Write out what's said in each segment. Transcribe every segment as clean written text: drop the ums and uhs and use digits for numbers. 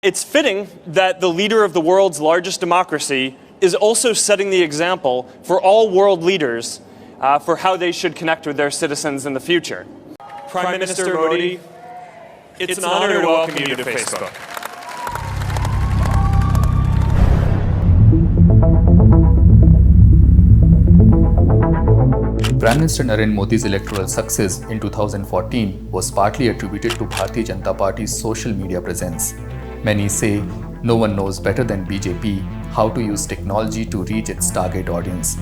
It's fitting that the leader of the world's largest democracy is also setting the example for all world leaders for how they should connect with their citizens in the future. Prime Minister Modi, it's an honor to welcome you to Facebook. Prime Minister Narendra Modi's electoral success in 2014 was partly attributed to Bharatiya Janata Party's social media presence. Many say no one knows better than BJP how to use technology to reach its target audience.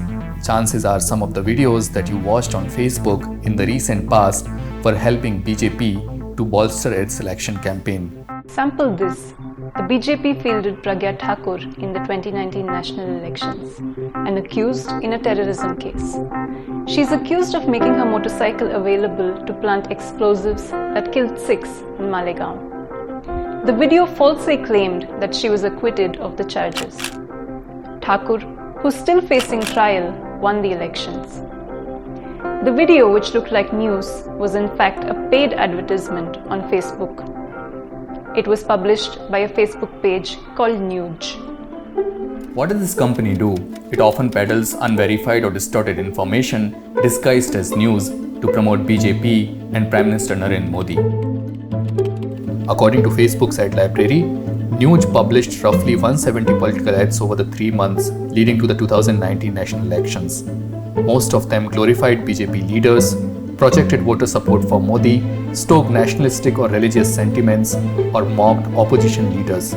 Chances are some of the videos that you watched on Facebook in the recent past were helping BJP to bolster its election campaign. Sample this. The BJP fielded Pragya Thakur in the 2019 national elections and accused in a terrorism case. She is accused of making her motorcycle available to plant explosives that killed 6 in Malegaon. The video falsely claimed that she was acquitted of the charges. Thakur, who's still facing trial, won the elections. The video, which looked like news, was in fact a paid advertisement on Facebook. It was published by a Facebook page called Nuge. What does this company do? It often peddles unverified or distorted information disguised as news to promote BJP and Prime Minister Narendra Modi. According to Facebook's ad library, Nuge published roughly 170 political ads over the 3 months leading to the 2019 national elections. Most of them glorified BJP leaders, projected voter support for Modi, stoked nationalistic or religious sentiments, or mocked opposition leaders.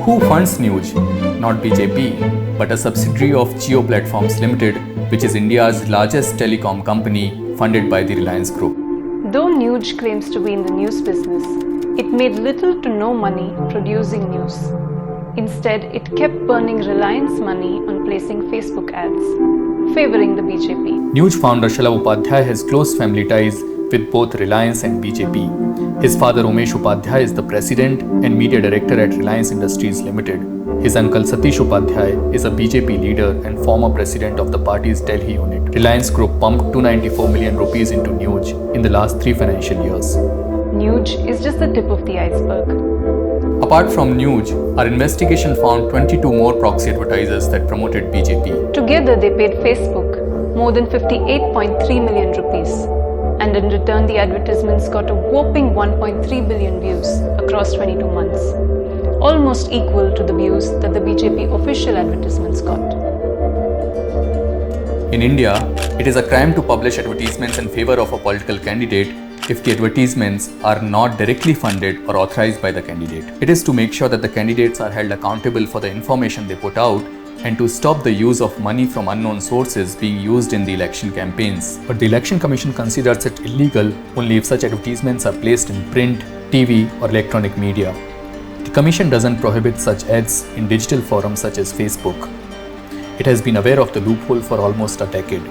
Who funds Nuge? Not BJP, but a subsidiary of Jio Platforms Limited, which is India's largest telecom company funded by the Reliance Group. Though Nuge claims to be in the news business, it made little to no money producing news. Instead, it kept burning Reliance money on placing Facebook ads, favoring the BJP. Nuge founder Shalabh Upadhyay has close family ties with both Reliance and BJP. His father Umesh Upadhyay is the president and media director at Reliance Industries Limited. His uncle Satish Upadhyay is a BJP leader and former president of the party's Delhi unit. Reliance Group pumped 294 million rupees into Nuge in the last 3 financial years. Nuge is just the tip of the iceberg. Apart from Nuge, our investigation found 22 more proxy advertisers that promoted BJP. Together they paid Facebook more than 58.3 million rupees. And in return the advertisements got a whopping 1.3 billion views across 22 months. Almost equal to the views that the BJP official advertisements got. In India, it is a crime to publish advertisements in favor of a political candidate if the advertisements are not directly funded or authorized by the candidate. It is to make sure that the candidates are held accountable for the information they put out and to stop the use of money from unknown sources being used in the election campaigns. But the Election Commission considers it illegal only if such advertisements are placed in print, TV or electronic media. The Commission doesn't prohibit such ads in digital forums such as Facebook. It has been aware of the loophole for almost a decade.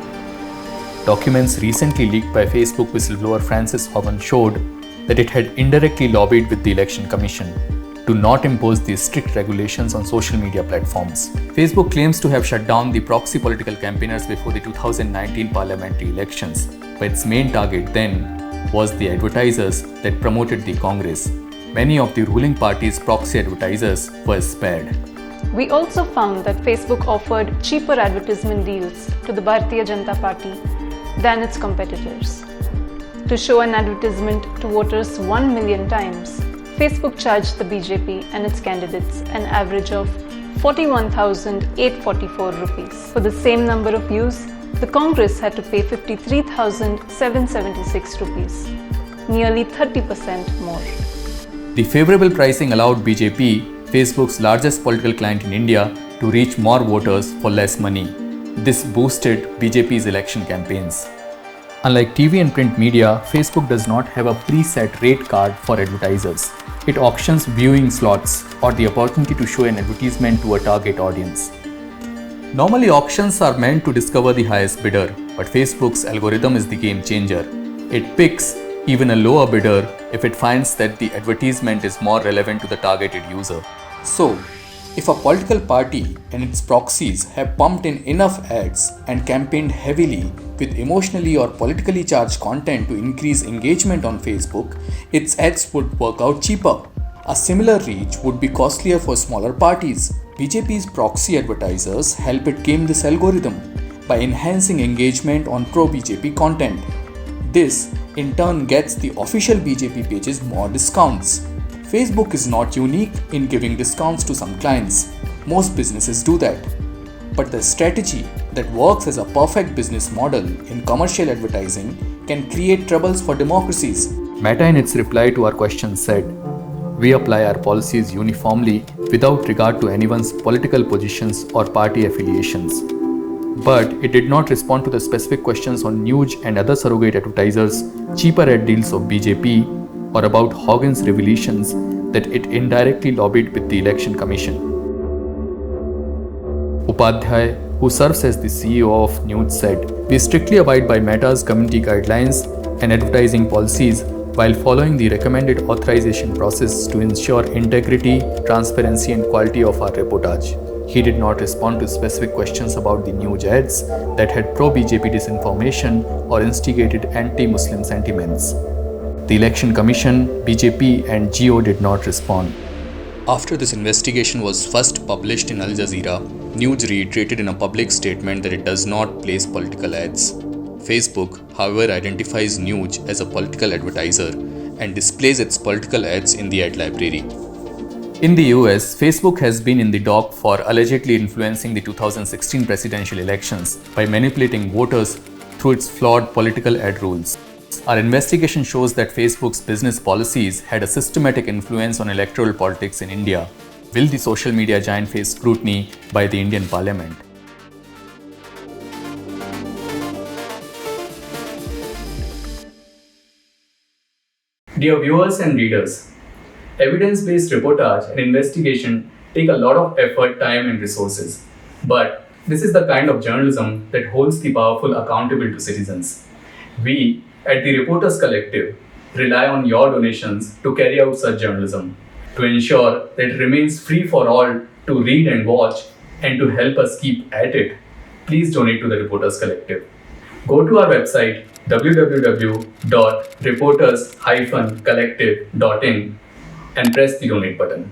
Documents recently leaked by Facebook whistleblower Frances Haugen showed that it had indirectly lobbied with the Election Commission to not impose these strict regulations on social media platforms. Facebook claims to have shut down the proxy political campaigners before the 2019 parliamentary elections, but its main target then was the advertisers that promoted the Congress. Many of the ruling party's proxy advertisers were spared. We also found that Facebook offered cheaper advertisement deals to the Bharatiya Janata Party than its competitors. To show an advertisement to voters 1 million times, Facebook charged the BJP and its candidates an average of 41,844 rupees. For the same number of views, the Congress had to pay 53,776 rupees, nearly 30% more. The favorable pricing allowed BJP, Facebook's largest political client in India, to reach more voters for less money. This boosted BJP's election campaigns. Unlike TV and print media, Facebook does not have a preset rate card for advertisers. It auctions viewing slots or the opportunity to show an advertisement to a target audience. Normally, auctions are meant to discover the highest bidder, but Facebook's algorithm is the game changer. It picks even a lower bidder if it finds that the advertisement is more relevant to the targeted user. So, if a political party and its proxies have pumped in enough ads and campaigned heavily with emotionally or politically charged content to increase engagement on Facebook, its ads would work out cheaper. A similar reach would be costlier for smaller parties. BJP's proxy advertisers help it game this algorithm by enhancing engagement on pro-BJP content. This, in turn, gets the official BJP pages more discounts. Facebook is not unique in giving discounts to some clients. Most businesses do that. But the strategy that works as a perfect business model in commercial advertising can create troubles for democracies. Meta, in its reply to our question, said, "We apply our policies uniformly without regard to anyone's political positions or party affiliations." But it did not respond to the specific questions on Nuge and other surrogate advertisers' cheaper ad deals of BJP or about Hogan's revelations that it indirectly lobbied with the Election Commission. Upadhyay, who serves as the CEO of Nuge, said, "We strictly abide by Meta's community guidelines and advertising policies while following the recommended authorization process to ensure integrity, transparency and quality of our reportage." He did not respond to specific questions about the Nuge ads that had pro-BJP disinformation or instigated anti-Muslim sentiments. The Election Commission, BJP and Jio did not respond. After this investigation was first published in Al Jazeera, Nuge reiterated in a public statement that it does not place political ads. Facebook, however, identifies Nuge as a political advertiser and displays its political ads in the ad library. In the US, Facebook has been in the dock for allegedly influencing the 2016 presidential elections by manipulating voters through its flawed political ad rules. Our investigation shows that Facebook's business policies had a systematic influence on electoral politics in India. Will the social media giant face scrutiny by the Indian Parliament? Dear viewers and readers, evidence-based reportage and investigation take a lot of effort, time and resources. But this is the kind of journalism that holds the powerful accountable to citizens. We at the Reporters Collective rely on your donations to carry out such journalism, to ensure that it remains free for all to read and watch, and to help us keep at it. Please donate to the Reporters Collective. Go to our website www.reporters-collective.in and press the donate button.